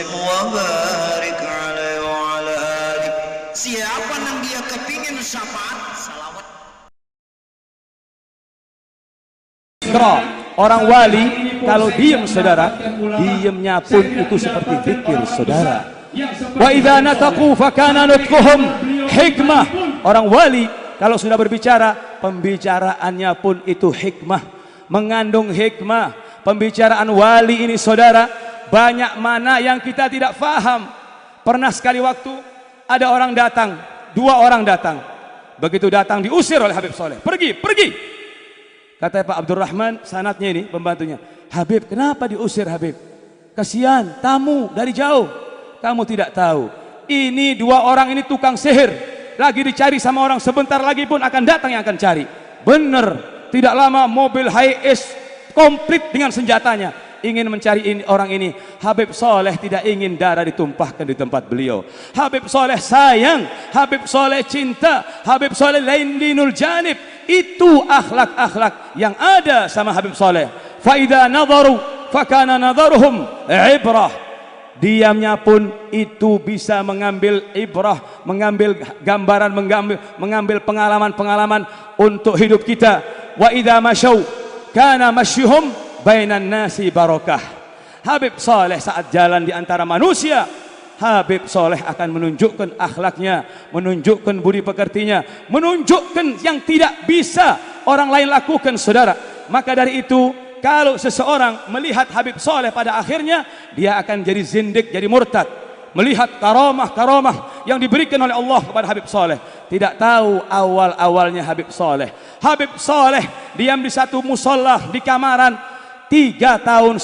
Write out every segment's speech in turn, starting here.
wasallim wa barik alaihi wa ala alihi. Siapa yang dia kepingin syafaat, salawat. Orang wali kalau diem saudara, diemnya pun itu seperti zikir saudara. Wa idza nataqu fakana nutquhum hikmah. Orang wali kalau sudah berbicara, pembicaraannya pun itu hikmah, mengandung hikmah. Pembicaraan wali ini saudara, banyak mana yang kita tidak faham. Pernah sekali waktu ada orang datang, 2 orang datang. Begitu datang diusir oleh Habib Soleh, pergi. Kata Pak Abdurrahman, sanatnya ini pembantunya, Habib kenapa diusir Habib? Kasihan tamu dari jauh. Kamu tidak tahu, ini 2 orang ini tukang sihir, lagi dicari sama orang, sebentar lagi pun akan datang yang akan cari. Bener, tidak lama mobil Hi-Ace komplit dengan senjatanya ingin mencari orang ini. Habib Soleh tidak ingin darah ditumpahkan di tempat beliau. Habib Soleh sayang, Habib Soleh cinta, Habib Soleh lain dinul janib. Itu akhlak-akhlak yang ada sama Habib Soleh. Fa idza nadharu fakana nadharuhum ibrah. Diamnya pun itu bisa mengambil ibrah, mengambil gambaran, mengambil pengalaman-pengalaman untuk hidup kita. Wa idza masyau kana masyuhum bainan nasi barakah. Habib Soleh saat jalan di antara manusia, Habib Soleh akan menunjukkan akhlaknya, menunjukkan budi pekertinya, menunjukkan yang tidak bisa orang lain lakukan saudara. Maka dari itu, kalau seseorang melihat Habib Soleh pada akhirnya, dia akan jadi zindik, jadi murtad. Melihat karamah-karamah yang diberikan oleh Allah kepada Habib Soleh, tidak tahu awal-awalnya Habib Soleh. Habib Soleh diam di satu musola di kamaran 3,5 tahun.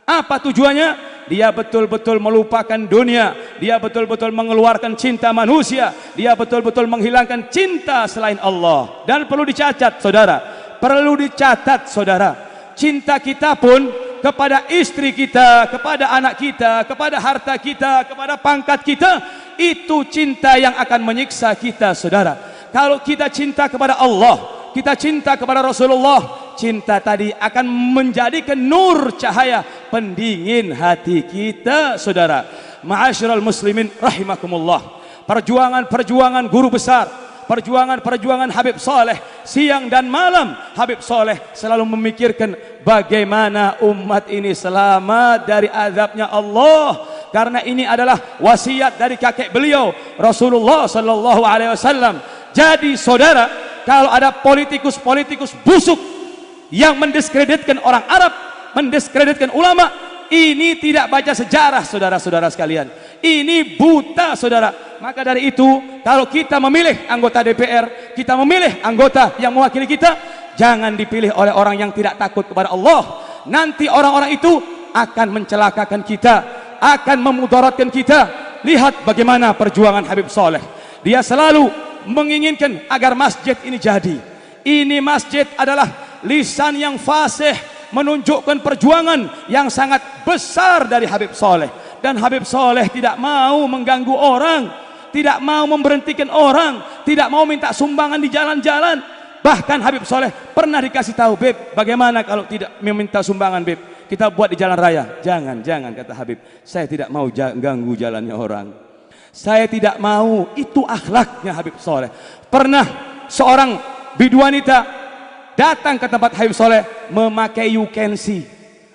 Apa tujuannya? Dia betul-betul melupakan dunia, dia betul-betul mengeluarkan cinta manusia, dia betul-betul menghilangkan cinta selain Allah. Dan perlu dicatat saudara, perlu dicatat saudara, cinta kita pun kepada istri kita, kepada anak kita, kepada harta kita, kepada pangkat kita, itu cinta yang akan menyiksa kita saudara. Kalau kita cinta kepada Allah, kita cinta kepada Rasulullah, cinta tadi akan menjadikan nur cahaya pendingin hati kita saudara. Ma'asyiral muslimin rahimakumullah. Perjuangan-perjuangan guru besar, perjuangan-perjuangan Habib Soleh, siang dan malam Habib Soleh selalu memikirkan bagaimana umat ini selamat dari azabnya Allah. Karena ini adalah wasiat dari kakek beliau Rasulullah sallallahu alaihi wasallam. Jadi saudara, kalau ada politikus-politikus busuk yang mendiskreditkan orang Arab, mendiskreditkan ulama, ini tidak baca sejarah saudara-saudara sekalian. Ini buta saudara. Maka dari itu, kalau kita memilih anggota DPR, kita memilih anggota yang mewakili kita, jangan dipilih oleh orang yang tidak takut kepada Allah. Nanti orang-orang itu akan mencelakakan kita, akan memudaratkan kita. Lihat bagaimana perjuangan Habib Soleh. Dia selalu menginginkan agar masjid ini jadi. Ini masjid adalah lisan yang fasih, menunjukkan perjuangan yang sangat besar dari Habib Soleh. Dan Habib Soleh tidak mau mengganggu orang, tidak mau memberhentikan orang, tidak mau minta sumbangan di jalan-jalan. Bahkan Habib Soleh pernah dikasih tahu, Beb, bagaimana kalau tidak meminta sumbangan, Beb, kita buat di jalan raya. Jangan kata Habib, saya tidak mau ganggu jalannya orang, saya tidak mau. Itu akhlaknya Habib Soleh. Pernah seorang biduanita datang ke tempat Habib Soleh memakai you can see.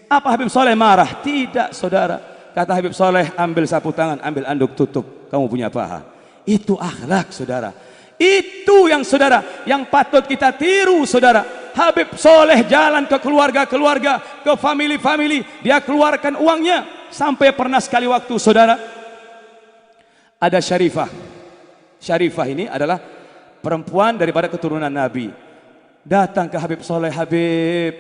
Apa Habib Soleh marah? Tidak saudara. Kata Habib Soleh, ambil sapu tangan, ambil anduk, tutup, kamu punya paha. Itu akhlak saudara. Itu yang saudara, yang patut kita tiru saudara. Habib Soleh jalan ke keluarga-keluarga, ke family-family, dia keluarkan uangnya. Sampai pernah sekali waktu saudara, ada Syarifah. Syarifah ini adalah perempuan daripada keturunan Nabi. Datang ke Habib Soleh, Habib,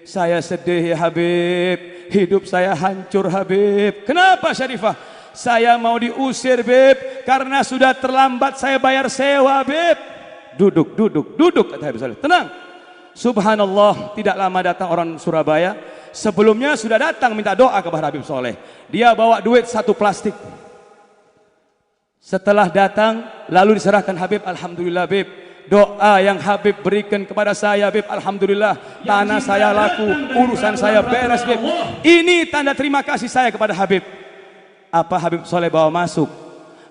saya sedih ya Habib, hidup saya hancur Habib. Kenapa Syarifah? Saya mau diusir Beb, karena sudah terlambat saya bayar sewa Beb. Duduk kata Habib Soleh. Tenang. Subhanallah, tidak lama datang orang Surabaya. Sebelumnya sudah datang minta doa kepada Habib Soleh. Dia bawa duit 1 plastik. Setelah datang lalu diserahkan Habib, alhamdulillah Beb, doa yang Habib berikan kepada saya Beb, alhamdulillah, tanah saya laku, urusan saya beres Beb. Ini tanda terima kasih saya kepada Habib. Apa Habib Soleh bawa masuk?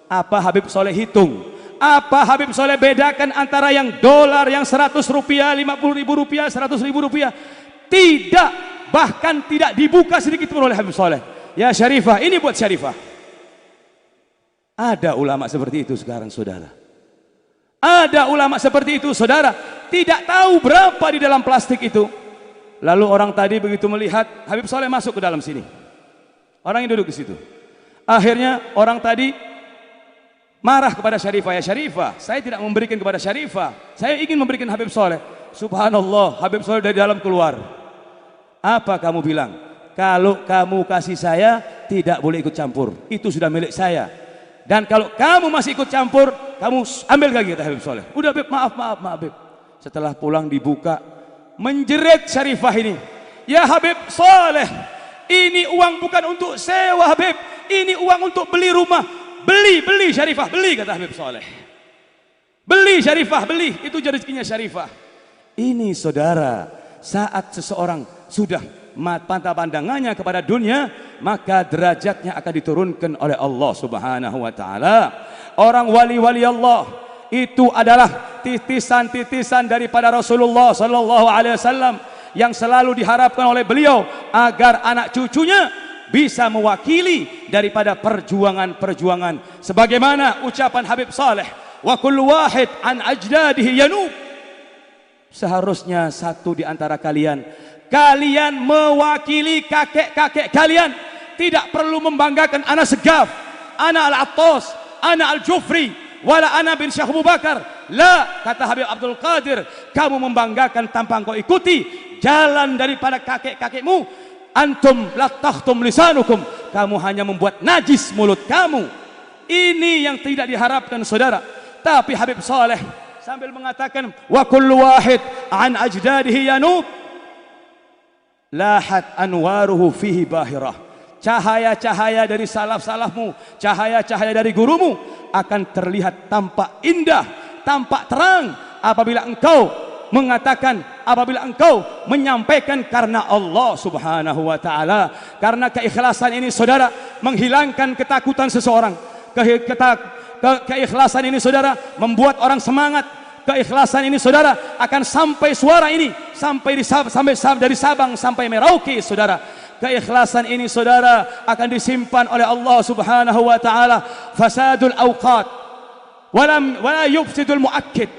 Apa Habib Soleh hitung? Apa Habib Soleh bedakan antara yang dolar yang 100 rupiah, 50.000 rupiah, 100.000 rupiah? Tidak, bahkan tidak dibuka sedikit pun oleh Habib Soleh. Ya Syarifah, ini buat Syarifah. Ada ulama seperti itu sekarang, saudara. Ada ulama seperti itu, saudara. Tidak tahu berapa di dalam plastik itu. Lalu orang tadi begitu melihat Habib Soleh masuk ke dalam sini. Orang yang duduk di situ. Akhirnya orang tadi marah kepada Syarifah. Ya Syarifah, saya tidak memberikan kepada Syarifah, saya ingin memberikan Habib Soleh. Subhanallah, Habib Soleh dari dalam keluar. Apa kamu bilang? Kalau kamu kasih saya, tidak boleh ikut campur. Itu sudah milik saya. Dan kalau kamu masih ikut campur, kamu ambil lagi, kata Habib Soleh. Udah Habib, maaf Habib. Setelah pulang dibuka, menjerit Syarifah ini. Ya Habib Soleh, ini uang bukan untuk sewa Habib, ini uang untuk beli rumah. Beli Syarifah, beli, kata Habib Soleh. Beli Syarifah, beli, itu rezekinya Syarifah. Ini saudara, saat seseorang sudah mata pandangannya kepada dunia, maka derajatnya akan diturunkan oleh Allah Subhanahu wa taala. Orang wali-wali Allah itu adalah titisan-titisan daripada Rasulullah sallallahu alaihi wasallam yang selalu diharapkan oleh beliau agar anak cucunya bisa mewakili daripada perjuangan-perjuangan sebagaimana ucapan Habib Saleh, wa kullu wahid an ajdadihi yanub. Seharusnya satu di antara kalian mewakili kakek-kakek kalian. Tidak perlu membanggakan ana Segaf, ana Al-Attas, ana Al-Jufri, wala ana bin Syekh Abu Bakar. La, kata Habib Abdul Qadir, kamu membanggakan tanpa engkau ikuti jalan daripada kakek-kakekmu. Antum latakhtum lisanukum, kamu hanya membuat najis mulut kamu. Ini yang tidak diharapkan, saudara. Tapi Habib Saleh sambil mengatakan wa kullu wahid an ajdadihi yanub, lahat anwaruhu fihi bahirah. Cahaya-cahaya dari salaf-salafmu, cahaya-cahaya dari gurumu akan terlihat tampak indah, tampak terang apabila engkau mengatakan, apabila engkau menyampaikan karena Allah Subhanahu wa taala. Karena keikhlasan ini, saudara, menghilangkan ketakutan seseorang. Keikhlasan ini, saudara, membuat orang semangat. Keikhlasan ini, saudara, akan sampai suara ini sampai dari Sabang sampai Merauke, saudara. Keikhlasan ini, saudara, akan disimpan oleh Allah Subhanahu wa taala. Fasadul awqat wala yufsidul muakkid.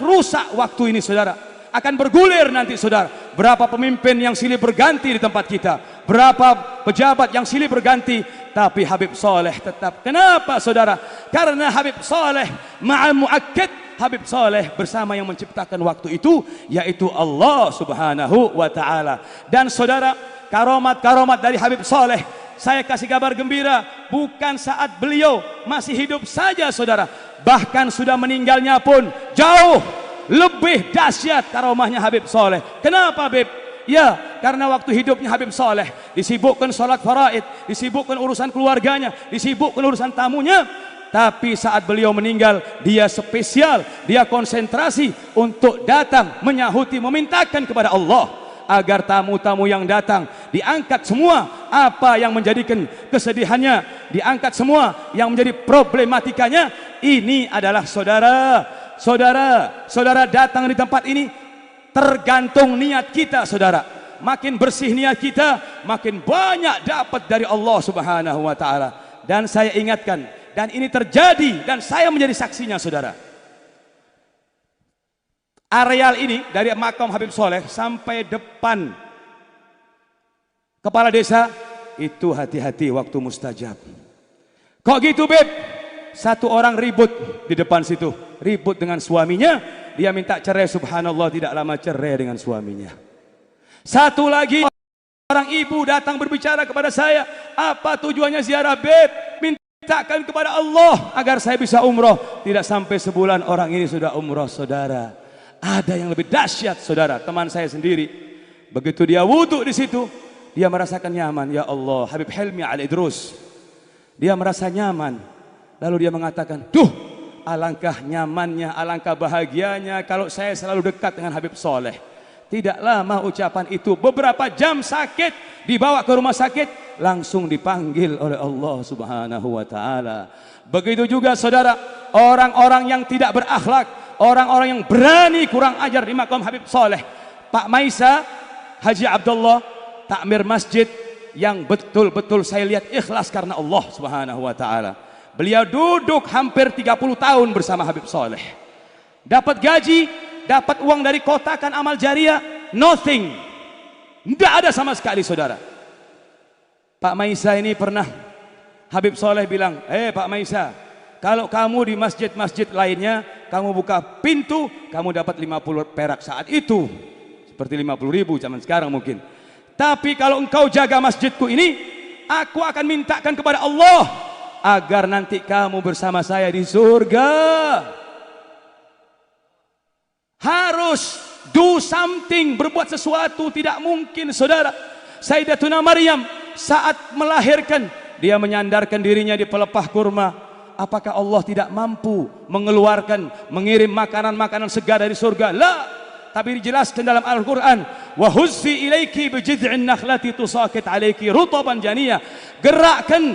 Rusak waktu ini, saudara. Akan bergulir nanti, saudara. Berapa pemimpin yang silih berganti di tempat kita, berapa pejabat yang silih berganti, tapi Habib Saleh tetap. Kenapa, saudara? Karena Habib Saleh ma'al muakkid, Habib Saleh bersama yang menciptakan waktu itu, yaitu Allah Subhanahu wa taala. Dan saudara, karomat-karomat dari Habib Saleh, saya kasih kabar gembira, bukan saat beliau masih hidup saja, saudara. Bahkan sudah meninggalnya pun jauh lebih dahsyat karomahnya Habib Saleh. Kenapa, Habib? Ya, karena waktu hidupnya Habib Saleh disibukkan sholat faraid, disibukkan urusan keluarganya, disibukkan urusan tamunya. Tapi saat beliau meninggal, dia spesial, dia konsentrasi untuk datang menyahuti, memintakan kepada Allah agar tamu-tamu yang datang diangkat semua apa yang menjadikan kesedihannya, diangkat semua yang menjadi problematikanya. Ini adalah saudara datang di tempat ini tergantung niat kita, saudara. Makin bersih niat kita, makin banyak dapat dari Allah Subhanahu wa taala. Dan saya ingatkan, dan ini terjadi dan saya menjadi saksinya, saudara. Areal ini dari makam Habib Saleh sampai depan kepala desa itu hati-hati waktu mustajab. Kok gitu, Beb? Satu orang ribut di depan situ, ribut dengan suaminya, dia minta cerai. Subhanallah, tidak lama cerai dengan suaminya. Satu lagi orang ibu datang berbicara kepada saya, apa tujuannya ziarah, Beb? Mintakan kepada Allah agar saya bisa umroh. Tidak sampai sebulan orang ini sudah umroh, saudara. Ada yang lebih dahsyat, saudara. Teman saya sendiri, begitu dia wudhu di situ, dia merasakan nyaman. Ya Allah, Habib Helmi Al-Idrus, dia merasa nyaman. Lalu dia mengatakan, duh, alangkah nyamannya, alangkah bahagianya kalau saya selalu dekat dengan Habib Saleh. Tidak lama ucapan itu, beberapa jam sakit, dibawa ke rumah sakit. langsung dipanggil oleh Allah Subhanahu wa taala. Begitu juga saudara, orang-orang yang tidak berakhlak, orang-orang yang berani kurang ajar di makam Habib Saleh. Pak Maisa, Haji Abdullah, takmir masjid yang betul-betul saya lihat ikhlas karena Allah Subhanahu wa taala. Beliau duduk hampir 30 tahun bersama Habib Saleh. Dapat gaji, dapat uang dari kotakan amal jariah, nothing. Tidak ada sama sekali saudara. Pak Maisa ini pernah Habib Saleh bilang, Pak Maisa, kalau kamu di masjid-masjid lainnya, kamu buka pintu, kamu dapat 50 perak saat itu. Seperti 50.000 zaman sekarang mungkin. Tapi kalau engkau jaga masjidku ini, aku akan mintakan kepada Allah agar nanti kamu bersama saya di surga. Harus do something, berbuat sesuatu. Tidak mungkin saudara. Sayyidatuna Maryam saat melahirkan, dia menyandarkan dirinya di pelepah kurma. Apakah Allah tidak mampu mengirim makanan-makanan segar dari surga? La. Tapi dijelaskan dalam Al-Quran, wa huzzi ilaiki bijid'in nakhlati tusaqit alaiki rutaban janiyah. Gerakkan,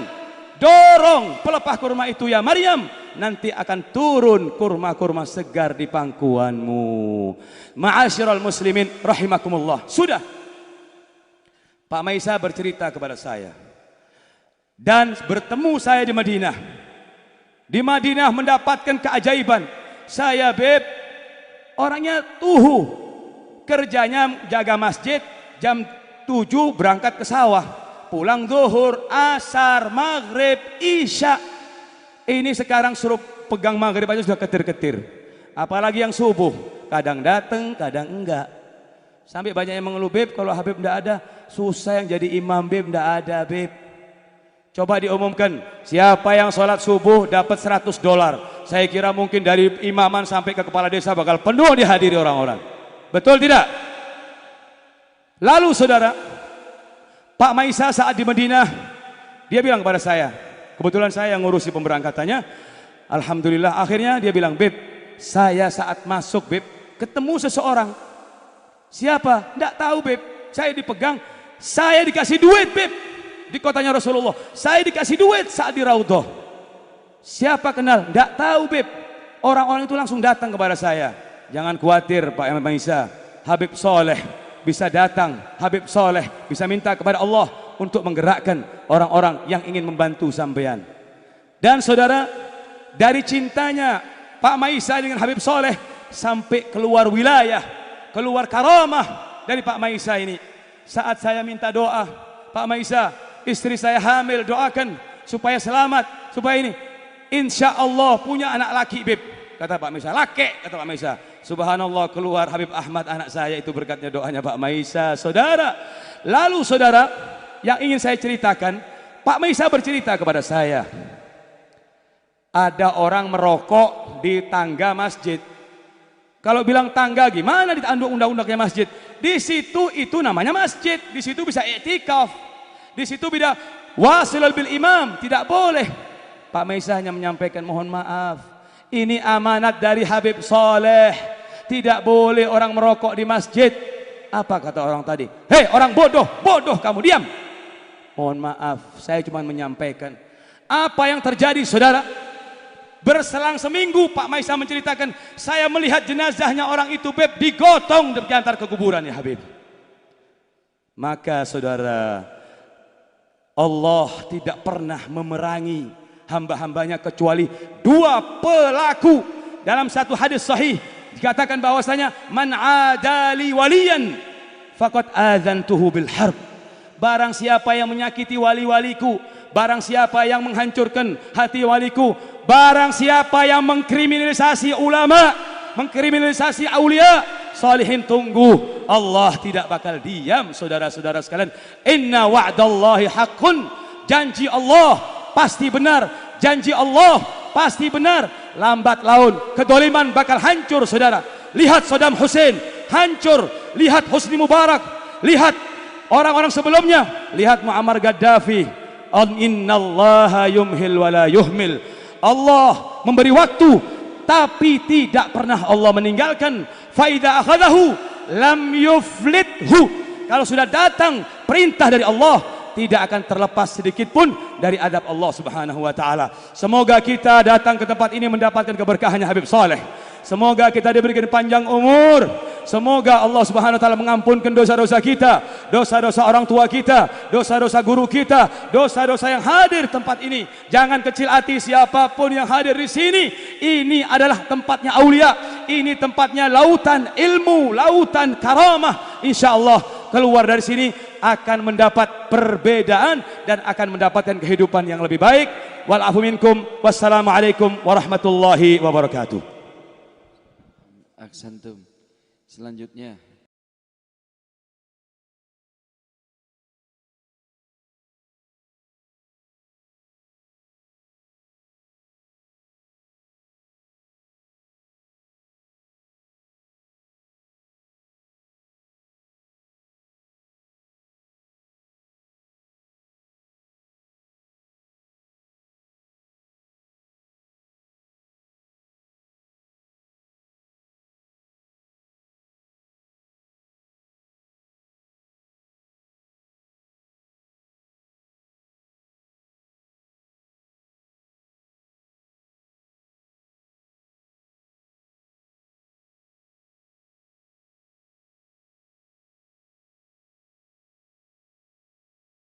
dorong pelepah kurma itu ya Maryam, nanti akan turun kurma-kurma segar di pangkuanmu. Ma'asyiral muslimin rahimakumullah. Sudah, Pak Maisa bercerita kepada saya dan bertemu saya di Madinah. Di Madinah mendapatkan keajaiban. Saya Beb, orangnya tuhu, kerjanya jaga masjid, jam 7 berangkat ke sawah, pulang zuhur, asar, maghrib, isya. Ini sekarang suruh pegang maghrib aja sudah ketir-ketir, apalagi yang subuh, kadang datang kadang enggak. Sampai banyak yang mengeluh, Beb kalau Habib enggak ada, susah yang jadi imam Beb, enggak ada Beb. Coba diumumkan, siapa yang sholat subuh dapat $100. Saya kira mungkin dari imaman sampai ke kepala desa bakal penuh dihadiri orang-orang. Betul tidak? Lalu saudara, Pak Maisa saat di Madinah, dia bilang kepada saya, kebetulan saya yang ngurusi pemberangkatannya. Alhamdulillah akhirnya dia bilang, Beb, saya saat masuk Beb, ketemu seseorang. Siapa? Tidak tahu Beb. Saya dipegang, saya dikasih duit Beb. Di kotanya Rasulullah, saya dikasih duit saat di Raudhah. Siapa kenal? Tidak tahu Beb. Orang-orang itu langsung datang kepada saya. Jangan khawatir Pak Maisa, Habib Saleh bisa datang, Habib Saleh bisa minta kepada Allah untuk menggerakkan orang-orang yang ingin membantu sampean. Dan saudara, dari cintanya Pak Maisa dengan Habib Saleh sampai keluar wilayah, keluar karamah dari Pak Maisa ini. Saat saya minta doa, Pak Maisa, istri saya hamil, doakan supaya selamat, supaya ini insya Allah punya anak laki Beb. Kata Pak Maisa, laki, kata Pak Maisa. Subhanallah, keluar Habib Ahmad anak saya, itu berkatnya doanya Pak Maisa saudara. Lalu saudara, yang ingin saya ceritakan, Pak Maisa bercerita kepada saya, ada orang merokok di tangga masjid. Kalau bilang tangga gimana, di undang-undangnya masjid. Di situ itu namanya masjid, di situ bisa i'tikaf, di situ bisa wasilul bil imam, tidak boleh. Pak Maisa hanya menyampaikan, mohon maaf, ini amanat dari Habib Saleh, tidak boleh orang merokok di masjid. Apa kata orang tadi? Hei orang bodoh, bodoh kamu, diam. Mohon maaf, saya cuma menyampaikan. Apa yang terjadi saudara? Berselang seminggu Pak Maisa menceritakan, saya melihat jenazahnya orang itu Beb, digotong di antar ke kuburan ya Habib. Maka saudara, Allah tidak pernah memerangi hamba-hambanya kecuali dua pelaku. Dalam satu hadis sahih dikatakan bahwasanya, man adali waliyan faqad adzantuhu bil harb. Barang siapa yang menyakiti wali-waliku, barang siapa yang menghancurkan hati waliku, barang siapa yang mengkriminalisasi ulama, mengkriminalisasi aulia salihin, tunggu, Allah tidak bakal diam saudara-saudara sekalian. Inna wa'dallahi haqqun, janji Allah pasti benar, janji Allah pasti benar. Lambat laun kedoliman bakal hancur saudara. Lihat Saddam Hussein hancur, lihat Husni Mubarak, lihat orang-orang sebelumnya, lihat Muammar Gaddafi. Innallaha yumhil wala yuhmil. Allah memberi waktu tapi tidak pernah Allah meninggalkan. Fa idza akhadahu lam yuflithu. Kalau sudah datang perintah dari Allah, tidak akan terlepas sedikit pun dari adab Allah Subhanahu wa taala. Semoga kita datang ke tempat ini mendapatkan keberkahannya Habib Saleh. Semoga kita diberikan panjang umur. Semoga Allah Subhanahu wa taala mengampunkan dosa-dosa kita, dosa-dosa orang tua kita, dosa-dosa guru kita, dosa-dosa yang hadir tempat ini. Jangan kecil hati siapapun yang hadir di sini. Ini adalah tempatnya aulia. Ini tempatnya lautan ilmu, lautan karamah. Insyaallah keluar dari sini akan mendapat perbedaan dan akan mendapatkan kehidupan yang lebih baik. Wal afu minkum. Wassalamualaikum warahmatullahi wabarakatuh. Aksantum. Selanjutnya